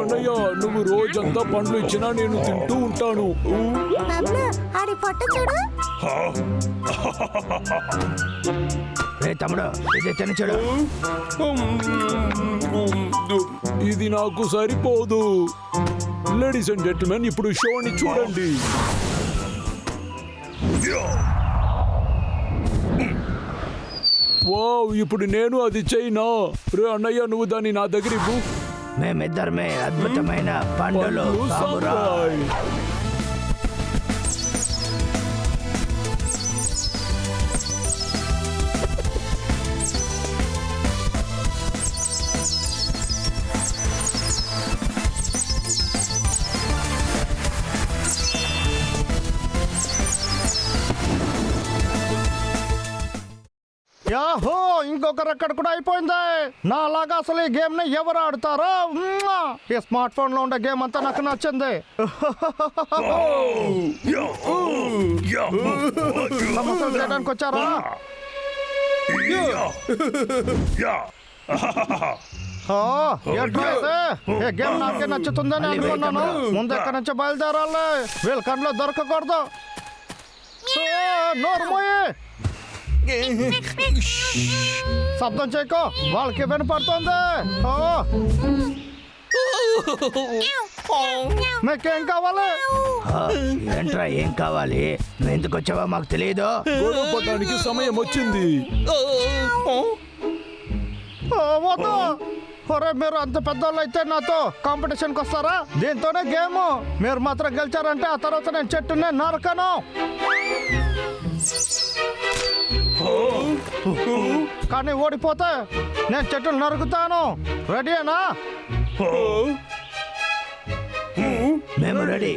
అన్నయ్య నువ్వు రోజంతా పండ్లు ఇచ్చినా నేను తింటూ ఉంటాను. ఆడి పొట్ట చూడు. తమ్ముడు ఇదే తిని చూడు. ఇది నాకు సరిపోదు. లేడీస్ అండ్ జెంటిల్మెన్, ఇప్పుడు షోని చూడండి. వావ్, ఇప్పుడు నేను అది చేయనా? రే అన్నయ్య, నువ్వు దాన్ని నా దగ్గర ఇవ్వు. మేమిద్దరమే అద్భుతమైన పండులు సామురాయ్. యాహో, ఇంకొక రెక్కడ్ కూడా అయిపోయింది. నా లాగా అసలు ఈ గేమ్ ని ఎవరు ఆడతారో. ఈ స్మార్ట్ ఫోన్ లో ఉండే గేమ్ అంతా నాకు నచ్చింది. సమస్యలు చేయడానికి వచ్చారా? ఏ గేమ్ నాకే నచ్చుతుందని అనుకున్నాను. ముందు ఎక్కడి నుంచి బయలుదేరాలి. వీళ్ళ కళ్ళు దొరకకూడదు. నోర్మోయే, శబ్దం చేయకో, వాళ్ళకి వినపడుతుంది. మీకేం కావాలి? ఏంట్రా ఏం కావాలి? నువ్వు ఎందుకు వచ్చావో మాకు తెలియదు. గొడవపడడానికి సమయం వచ్చింది. వద్దు. ఒరే, మీరు అంత పెద్దోళ్ళు అయితే నాతో కాంపిటీషన్కి వస్తారా? దీంతోనే గేమ్. మీరు మాత్రం గెలిచారంటే ఆ తర్వాత నేను చెట్టునే నరకను. కానీ ఓడిపోతే నేను చెట్టులు నరుకుతాను. రెడీనా? మేము రెడీ.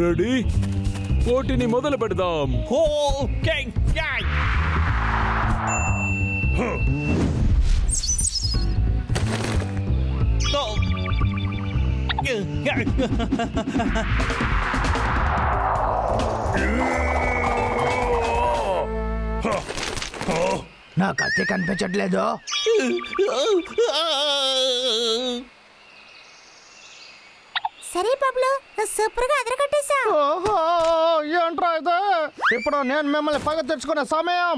రెడీ, పోటీని మొదలు పెడదాం. నా కత్తి కనిపించట్లేదు. సరే పబ్లు, సూపర్ గా అదరగొట్టేశా. ఏంట్రా ఇది? ఇప్పుడు నేను మిమ్మల్ని పగ తెచ్చుకునే సమయం.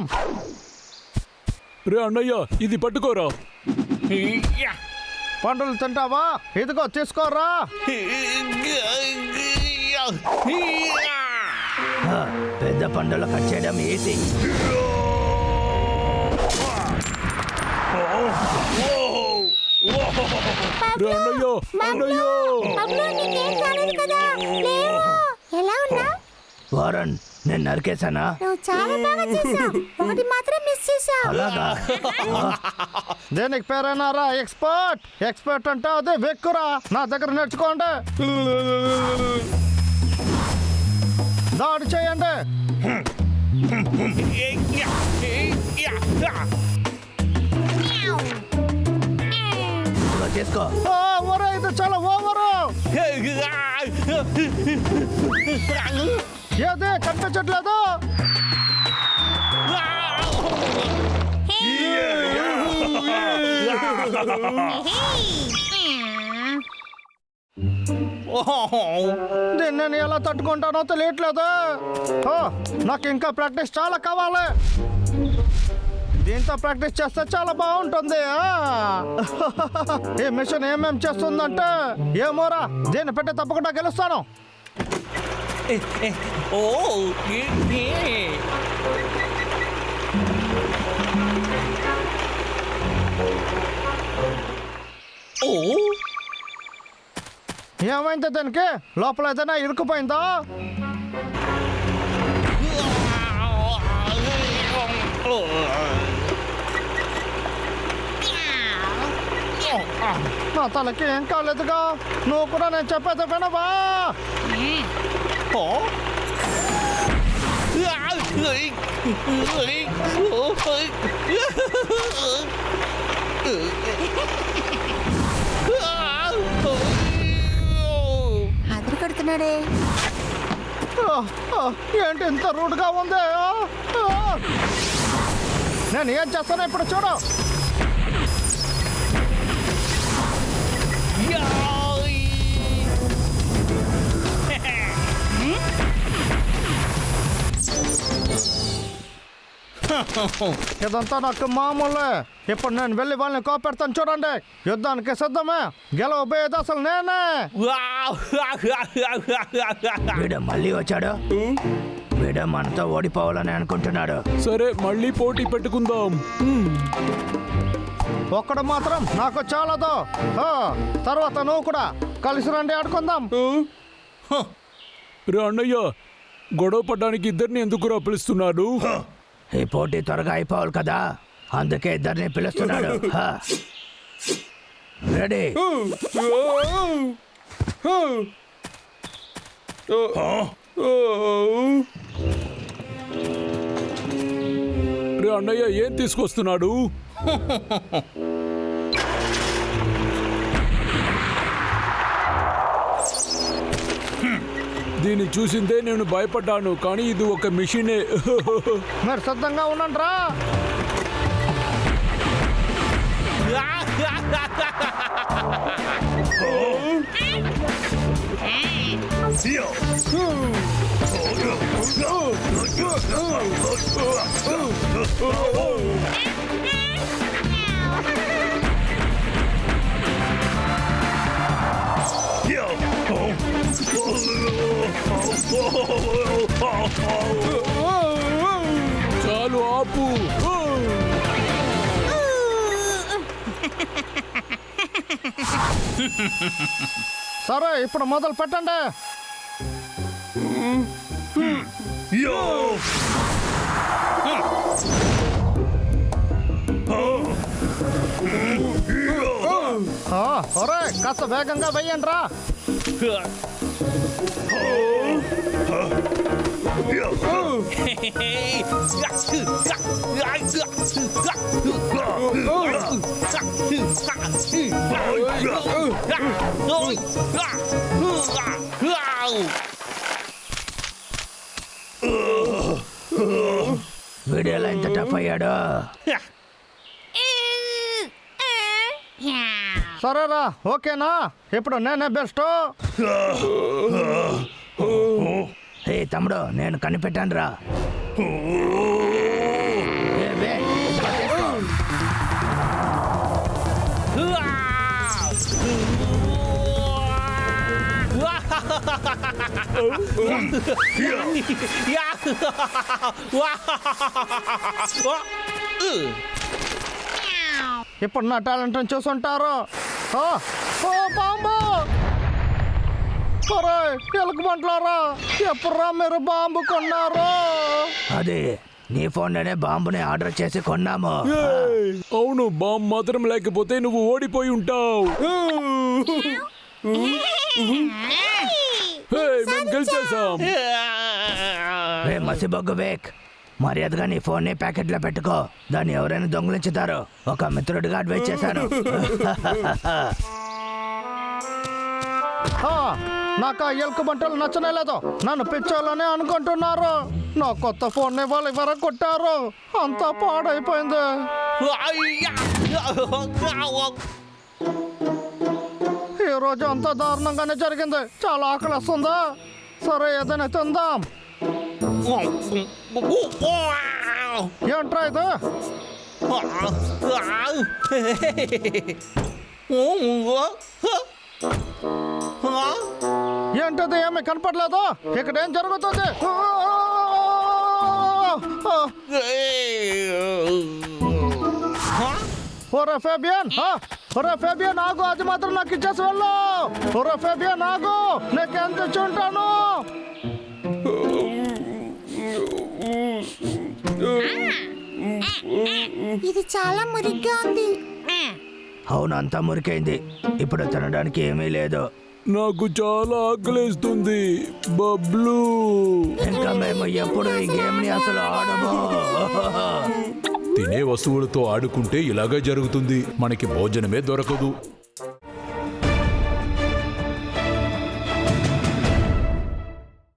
రే అన్నయ్య, ఇది పట్టుకోరా. పండులు తింటావా? ఇదిగో తీసుకోరా. పెద్ద పండులు కట్ చేయడం ఈజీ. రే అన్నయ్య, అన్నయ్య. ఎలా ఉన్నా? వారన్, నేను నరికేశానా? నువ్వు చాలా బాగా చేసావు. ఒకటి మాత్రం మిస్ చేసావు. అలాగా? దేనికి పేరైనారా ఎక్స్పర్ట్? ఎక్స్పర్ట్ అంటే అదే వెక్కురా. నా దగ్గర నేర్చుకోండి. దాడి చేయండి. చేసుకో. ఒరే, ఇది చాలా ఓవరు. ఏదే కనిపించట్లేదు. దీన్ని నేను ఎలా తట్టుకుంటానో తెలియట్లేదు. నాకు ఇంకా ప్రాక్టీస్ చాలా కావాలి. దీంతో ప్రాక్టీస్ చేస్తే చాలా బాగుంటుంది. ఈ మిషన్ ఏమేం చేస్తుందంటే ఏమోరా, దీన్ని పెట్టి తప్పకుండా గెలుస్తాను. ఏమైంది దానికి? లోపల ఏదైనా ఇరుక్కుపోయిందా? నా తలకి ఏం కాలేదుగా. నువ్వు కూడా నేను చెప్పేది వినవా? అదరు కొడుతున్నాడే. ఏంటి ఇంత రూడ్గా ఉంది నేను ఏం చేస్తాను ఇప్పుడు చూడు ఇదంతా నాకు మామూలే ఇప్పుడు నేను వెళ్ళి వాళ్ళని కోపెడతాను చూడండి యుద్ధానికి సిద్ధమే గెలవబోయేది అసలు నేనే వీడు మళ్ళీ వచ్చాడు. వీడు మనతో ఓడిపోవాలని అనుకుంటున్నాడు. సరే మళ్ళీ పోటీ పెట్టుకుందాం. ఒక్కడు మాత్రం నాకు చాలదు తర్వాత నువ్వు కూడా కలిసి రండి ఆడుకుందాం రే అన్నయ్య, గొడవ పడ్డానికి ఇద్దరిని ఎందుకురా పిలుస్తున్నాడు? ఈ పోటీ త్వరగా అయిపోవాలి కదా, అందుకే ఇద్దరిని పిలుస్తున్నాడు. రెడీ? రే అన్నయ్య, ఏం తీసుకొస్తున్నాడు? దీన్ని చూసిందే నేను భయపడ్డాను, కానీ ఇది ఒక మిషనే. మీరు సిద్ధంగా ఉండండి రా చాలు, ఆపు. సరే ఇప్పుడు మొదలు పెట్టండి ఒరే కాస్త వేగంగా వెయ్యండి రా వీడియోలో ఎంత టఫ్ అయ్యాడు. సరేరా ఓకేనా ఇప్పుడు నేనే బెస్ట్ ఏ తమ్ముడు, నేను కనిపెట్టాను రా. ఇప్పుడు నా టాలెంట్ చూసుంటారు బాంబు ఎలుగుబంట్లారా ఎప్పుడురా మీరు బాంబు కొన్నారు అది నీ ఫోన్లోనే బాంబుని ఆర్డర్ చేసి కొన్నాము. అవును, బాంబు మాత్రం లేకపోతే నువ్వు ఓడిపోయి ఉంటావు. మేము గెలిచేసాం. మసిబొగ్గు వేక్, మర్యాదగా నీ ఫోన్ ని ప్యాకెట్లో పెట్టుకో. దాన్ని ఎవరైనా దొంగిలించుతారు. ఒక మిత్రుడిగా అడ్వైజ్ చేశాను. నాకు ఆ ఎలుక బంటలు నచ్చనేలేదు. నన్ను పిచ్చోళ్ళని అనుకుంటున్నారు. నా కొత్త ఫోన్ వాళ్ళు ఇవరకు కొట్టారు. అంతా పాడైపోయింది. ఈ రోజు అంతా దారుణంగానే జరిగింది. చాలా ఆకలి వస్తుందా? సరే ఏదైనా తిందాం. ఏంట్రా ఇది? ఏంటది? ఏమి కనపడలేదు. ఇక్కడ ఏం జరుగుతుంది? ఒరే ఫేబియన్, ఒరే ఫేబియన్ ఆగు. అది మాత్రం నాకు ఇచ్చేసి వెళ్ళు. ఒరే ఫేబియన్ ఆగు, నీకెంత ఇచ్చుంటాను. ఇది చాలా మురిగ్గా ఉంది. అవును, అంతా మురికైంది. ఇప్పుడు తినడానికి ఏమీ లేదు. నాకు చాలా ఆకలేస్తుంది బబ్లు. ఇంకా మేము ఎప్పుడు ఈ గేమ్ ని అసలు ఆడము. తినే వస్తువులతో ఆడుకుంటే ఇలాగే జరుగుతుంది. మనకి భోజనమే దొరకదు.